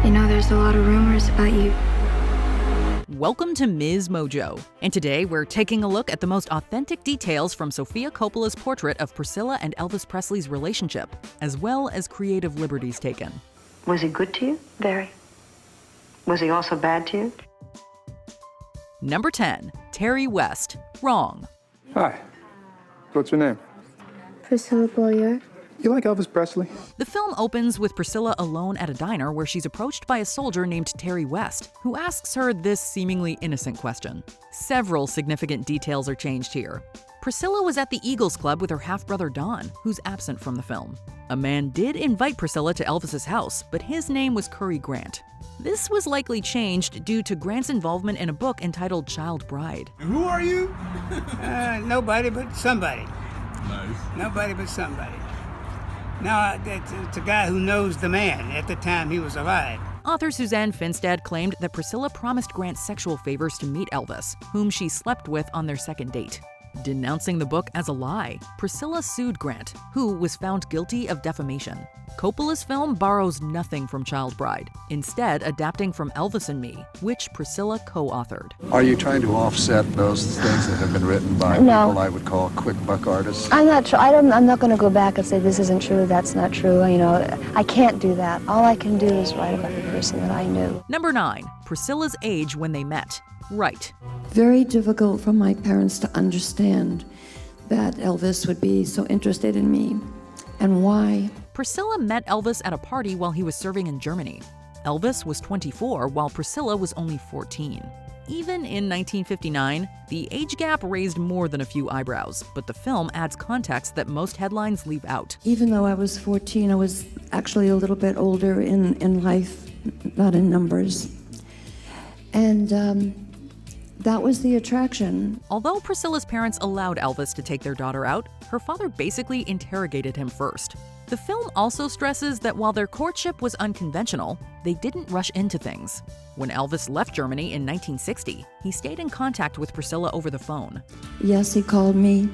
You know, there's a lot of rumors about you. Welcome to MsMojo, and today we're taking a look at the most authentic details from Sophia Coppola's portrait of Priscilla and Elvis Presley's relationship, as well as creative liberties taken. Was he good to you? Very. Was he also bad to you? Number 10, Terry West, wrong. Hi. What's your name? Priscilla Boyer. You like Elvis Presley? The film opens with Priscilla alone at a diner where she's approached by a soldier named Terry West, who asks her this seemingly innocent question. Several significant details are changed here. Priscilla was at the Eagles Club with her half-brother Don, who's absent from the film. A man did invite Priscilla to Elvis's house, but his name was Curry Grant. This was likely changed due to Grant's involvement in a book entitled Child Bride. Who are you? Nobody but somebody. Nice. Nobody but somebody. Now, it's a guy who knows the man at the time he was alive. Author Suzanne Finstad claimed that Priscilla promised Grant sexual favors to meet Elvis, whom she slept with on their second date. Denouncing the book as a lie, Priscilla sued Grant, who was found guilty of defamation. Coppola's film borrows nothing from Child Bride, instead adapting from Elvis and Me, which Priscilla co-authored. Are you trying to offset those things that have been written by No. people I would call quick buck artists? I'm not sure. I'm not going to go back and say this isn't true, that's not true. You know, I can't do that. All I can do is write about the person that I knew. Number 9, Priscilla's age when they met. Right. Very difficult for my parents to understand that Elvis would be so interested in me and why. Priscilla met Elvis at a party while he was serving in Germany. Elvis was 24 while Priscilla was only 14. Even in 1959, the age gap raised more than a few eyebrows, but the film adds context that most headlines leave out. Even though I was 14, I was actually a little bit older in life, not in numbers. And that was the attraction. Although Priscilla's parents allowed Elvis to take their daughter out, her father basically interrogated him first. The film also stresses that while their courtship was unconventional, they didn't rush into things. When Elvis left Germany in 1960, he stayed in contact with Priscilla over the phone. Yes, he called me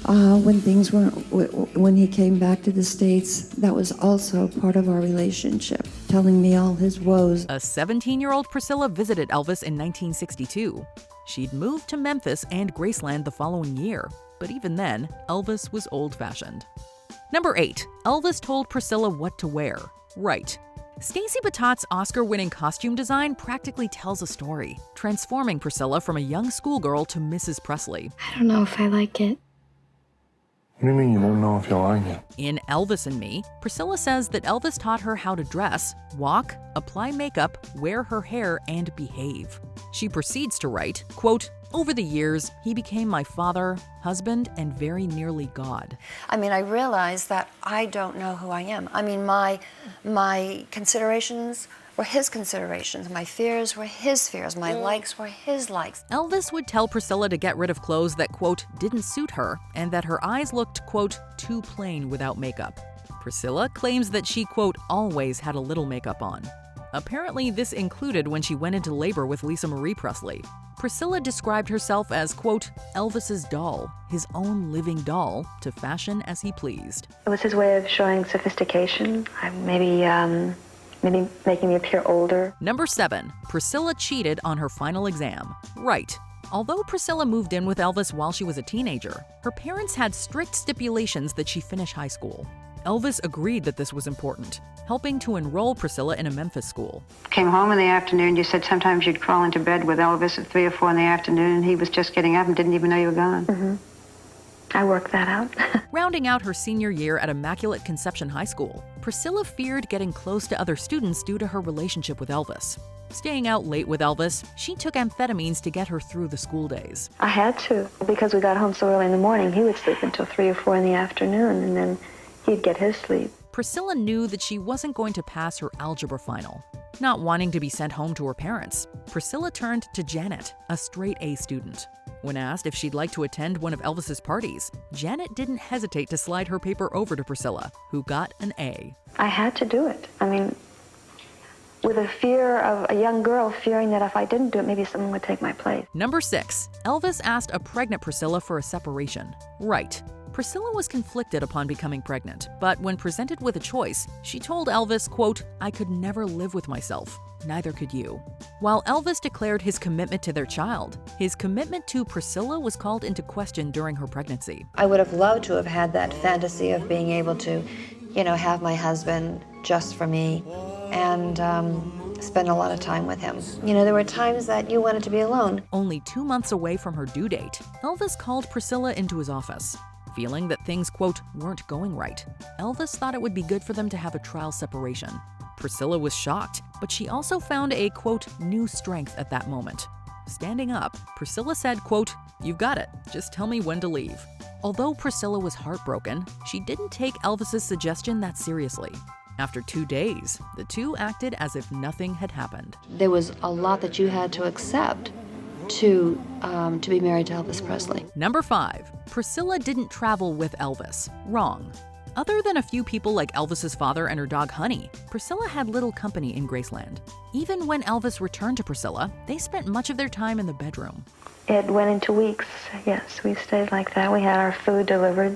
when he came back to the States. That was also part of our relationship, telling me all his woes. A 17-year-old Priscilla visited Elvis in 1962. She'd moved to Memphis and Graceland the following year, but even then, Elvis was old-fashioned. Number 8, Elvis told Priscilla what to wear. Right. Stacey Batat's Oscar-winning costume design practically tells a story, transforming Priscilla from a young schoolgirl to Mrs. Presley. I don't know if I like it. What do you mean you won't know if you like it? In Elvis and Me, Priscilla says that Elvis taught her how to dress, walk, apply makeup, wear her hair, and behave. She proceeds to write, quote, "Over the years, he became my father, husband, and very nearly God." I mean, I realize that I don't know who I am. I mean, my considerations were his considerations. My fears were his fears. My likes were his likes. Elvis would tell Priscilla to get rid of clothes that, quote, didn't suit her, and that her eyes looked, quote, too plain without makeup. Priscilla claims that she, quote, always had a little makeup on. Apparently, this included when she went into labor with Lisa Marie Presley. Priscilla described herself as, quote, Elvis's doll, his own living doll, to fashion as he pleased. It was his way of showing sophistication, maybe making me appear older. Number 7, Priscilla cheated on her final exam. Right. Although Priscilla moved in with Elvis while she was a teenager, her parents had strict stipulations that she finish high school. Elvis agreed that this was important, helping to enroll Priscilla in a Memphis school. Came home in the afternoon, you said sometimes you'd crawl into bed with Elvis at 3 or 4 in the afternoon, and he was just getting up and didn't even know you were gone. Mm-hmm. I worked that out. Rounding out her senior year at Immaculate Conception High School, Priscilla feared getting close to other students due to her relationship with Elvis. Staying out late with Elvis, she took amphetamines to get her through the school days. I had to, because we got home so early in the morning, he would sleep until 3 or 4 in the afternoon, and then he'd get his sleep. Priscilla knew that she wasn't going to pass her algebra final. Not wanting to be sent home to her parents, Priscilla turned to Janet, a straight-A student. When asked if she'd like to attend one of Elvis's parties, Janet didn't hesitate to slide her paper over to Priscilla, who got an A. I had to do it. I mean, with a fear of a young girl fearing that if I didn't do it, maybe someone would take my place. Number 6, Elvis asked a pregnant Priscilla for a separation. Right. Priscilla was conflicted upon becoming pregnant, but when presented with a choice, she told Elvis, quote, "I could never live with myself. Neither could you." While Elvis declared his commitment to their child, his commitment to Priscilla was called into question during her pregnancy. I would have loved to have had that fantasy of being able to, have my husband just for me and spend a lot of time with him. There were times that you wanted to be alone. Only 2 months away from her due date, Elvis called Priscilla into his office. Feeling that things, quote, weren't going right, Elvis thought it would be good for them to have a trial separation. Priscilla was shocked, but she also found a, quote, new strength at that moment. Standing up, Priscilla said, quote, "You've got it. Just tell me when to leave." Although Priscilla was heartbroken, she didn't take Elvis's suggestion that seriously. After 2 days, the two acted as if nothing had happened. There was a lot that you had to accept to be married to Elvis Presley. Number 5, Priscilla didn't travel with Elvis. Wrong. Other than a few people like Elvis's father and her dog Honey, Priscilla had little company in Graceland. Even when Elvis returned to Priscilla, they spent much of their time in the bedroom. It went into weeks. Yes, we stayed like that. We had our food delivered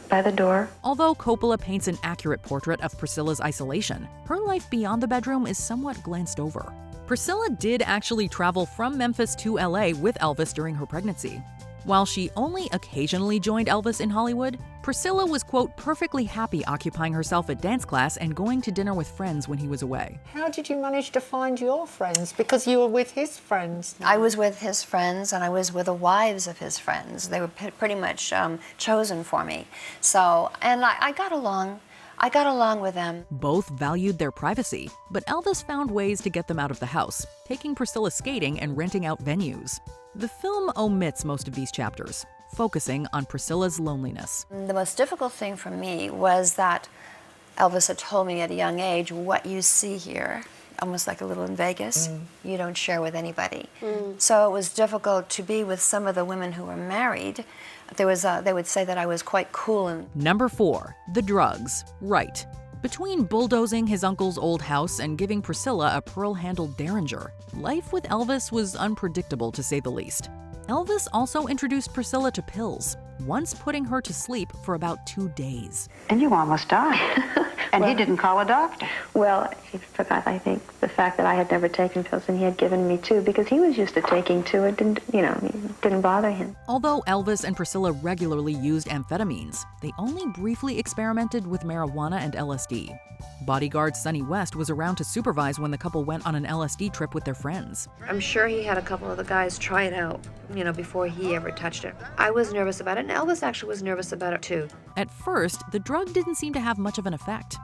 by the door. Although Coppola paints an accurate portrait of Priscilla's isolation, her life beyond the bedroom is somewhat glanced over. Priscilla did actually travel from Memphis to LA with Elvis during her pregnancy. While she only occasionally joined Elvis in Hollywood, Priscilla was, quote, perfectly happy occupying herself at dance class and going to dinner with friends when he was away. How did you manage to find your friends? Because you were with his friends. I was with his friends, and I was with the wives of his friends. They were pretty much chosen for me. So, and I got along. I got along with them. Both valued their privacy, but Elvis found ways to get them out of the house, taking Priscilla skating and renting out venues. The film omits most of these chapters, focusing on Priscilla's loneliness. The most difficult thing for me was that Elvis had told me at a young age, what you see here, almost like a little in Vegas, you don't share with anybody. So it was difficult to be with some of the women who were married. They would say that I was quite cool. And Number 4, the drugs. Right. Between bulldozing his uncle's old house and giving Priscilla a pearl-handled Derringer, life with Elvis was unpredictable to say the least. Elvis also introduced Priscilla to pills, once putting her to sleep for about 2 days. And you almost died. And he didn't call a doctor. Well, he forgot, I think, the fact that I had never taken pills and he had given me 2 because he was used to taking 2. It didn't bother him. Although Elvis and Priscilla regularly used amphetamines, they only briefly experimented with marijuana and LSD. Bodyguard Sonny West was around to supervise when the couple went on an LSD trip with their friends. I'm sure he had a couple of the guys try it out, before he ever touched it. I was nervous about it, and Elvis actually was nervous about it too. At first, the drug didn't seem to have much of an effect.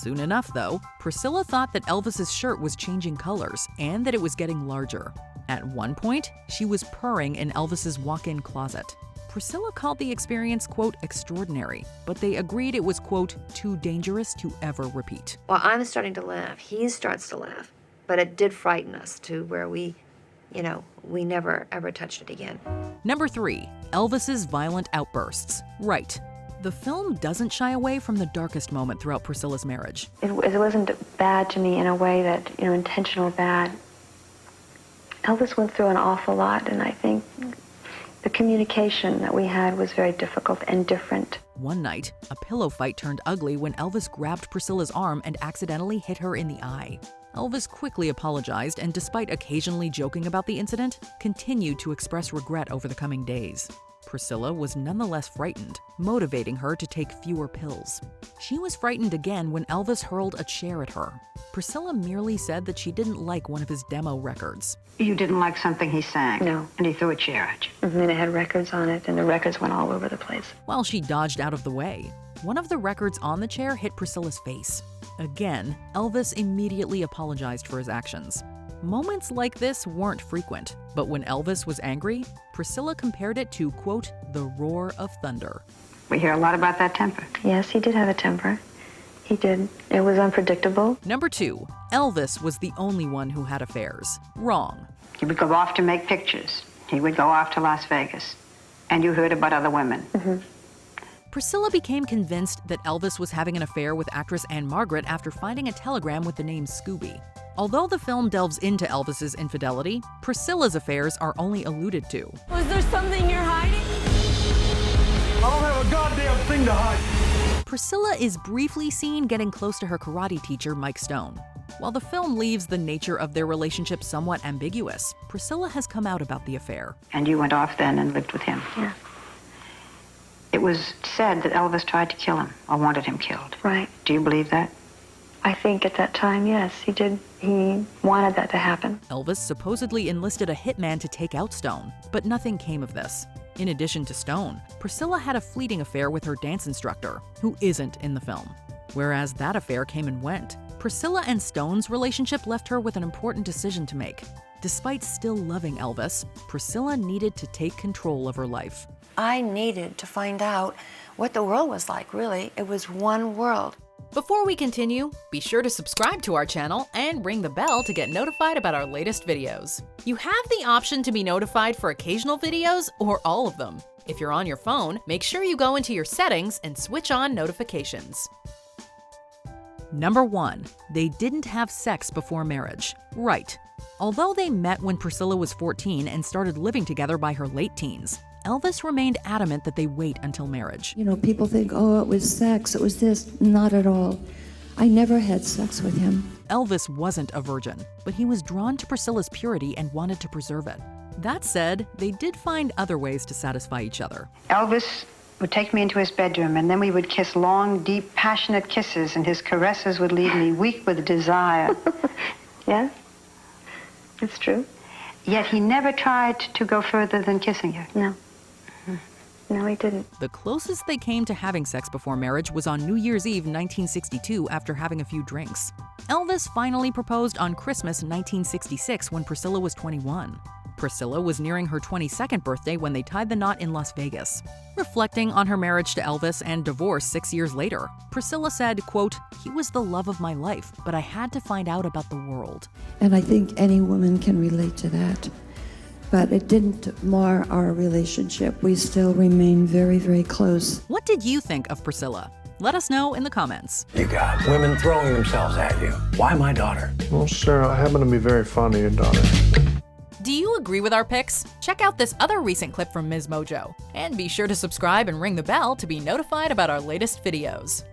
Soon enough, though, Priscilla thought that Elvis's shirt was changing colors and that it was getting larger. At one point, she was purring in Elvis's walk-in closet. Priscilla called the experience, quote, extraordinary, but they agreed it was, quote, too dangerous to ever repeat. Well, I'm starting to laugh. He starts to laugh. But it did frighten us to where we never ever touched it again. Number 3, Elvis's violent outbursts. Right. The film doesn't shy away from the darkest moment throughout Priscilla's marriage. It wasn't bad to me in a way that, intentional bad. Elvis went through an awful lot, and I think the communication that we had was very difficult and different. One night, a pillow fight turned ugly when Elvis grabbed Priscilla's arm and accidentally hit her in the eye. Elvis quickly apologized and, despite occasionally joking about the incident, continued to express regret over the coming days. Priscilla was nonetheless frightened, motivating her to take fewer pills. She was frightened again when Elvis hurled a chair at her. Priscilla merely said that she didn't like one of his demo records. You didn't like something he sang? No. And he threw a chair at you? And it had records on it, and the records went all over the place. While she dodged out of the way, one of the records on the chair hit Priscilla's face. Again, Elvis immediately apologized for his actions. Moments like this weren't frequent, but when Elvis was angry, Priscilla compared it to, quote, the roar of thunder. We hear a lot about that temper. Yes, he did have a temper. He did. It was unpredictable. Number 2, Elvis was the only one who had affairs. Wrong. He would go off to make pictures. He would go off to Las Vegas. And you heard about other women. Priscilla became convinced that Elvis was having an affair with actress Ann-Margret after finding a telegram with the name Scooby. Although the film delves into Elvis's infidelity, Priscilla's affairs are only alluded to. Was there something you're hiding? I don't have a goddamn nothing to hide. Priscilla is briefly seen getting close to her karate teacher, Mike Stone. While the film leaves the nature of their relationship somewhat ambiguous, Priscilla has come out about the affair. And you went off then and lived with him? Yeah. It was said that Elvis tried to kill him, or wanted him killed. Right. Do you believe that? I think at that time, yes, he did. He wanted that to happen. Elvis supposedly enlisted a hitman to take out Stone, but nothing came of this. In addition to Stone, Priscilla had a fleeting affair with her dance instructor, who isn't in the film. Whereas that affair came and went, Priscilla and Stone's relationship left her with an important decision to make. Despite still loving Elvis, Priscilla needed to take control of her life. I needed to find out what the world was like, really. It was one world. Before we continue, be sure to subscribe to our channel and ring the bell to get notified about our latest videos. You have the option to be notified for occasional videos or all of them. If you're on your phone, make sure you go into your settings and switch on notifications. Number 1. They didn't have sex before marriage. Right. Although they met when Priscilla was 14 and started living together by her late teens, Elvis remained adamant that they wait until marriage. You know, people think, oh, it was sex, it was this. Not at all. I never had sex with him. Elvis wasn't a virgin, but he was drawn to Priscilla's purity and wanted to preserve it. That said, they did find other ways to satisfy each other. Elvis would take me into his bedroom, and then we would kiss long, deep, passionate kisses, and his caresses would leave me weak with desire. Yes, it's true. Yet he never tried to go further than kissing you. No. No, he didn't. The closest they came to having sex before marriage was on New Year's Eve 1962 after having a few drinks. Elvis finally proposed on Christmas 1966 when Priscilla was 21. Priscilla was nearing her 22nd birthday when they tied the knot in Las Vegas. Reflecting on her marriage to Elvis and divorce 6 years later, Priscilla said, quote, "He was the love of my life, but I had to find out about the world." And I think any woman can relate to that. But it didn't mar our relationship. We still remain very, very close. What did you think of Priscilla? Let us know in the comments. You got women throwing themselves at you. Why my daughter? Well, Sarah, I happen to be very fond of your daughter. Do you agree with our picks? Check out this other recent clip from MsMojo. And be sure to subscribe and ring the bell to be notified about our latest videos.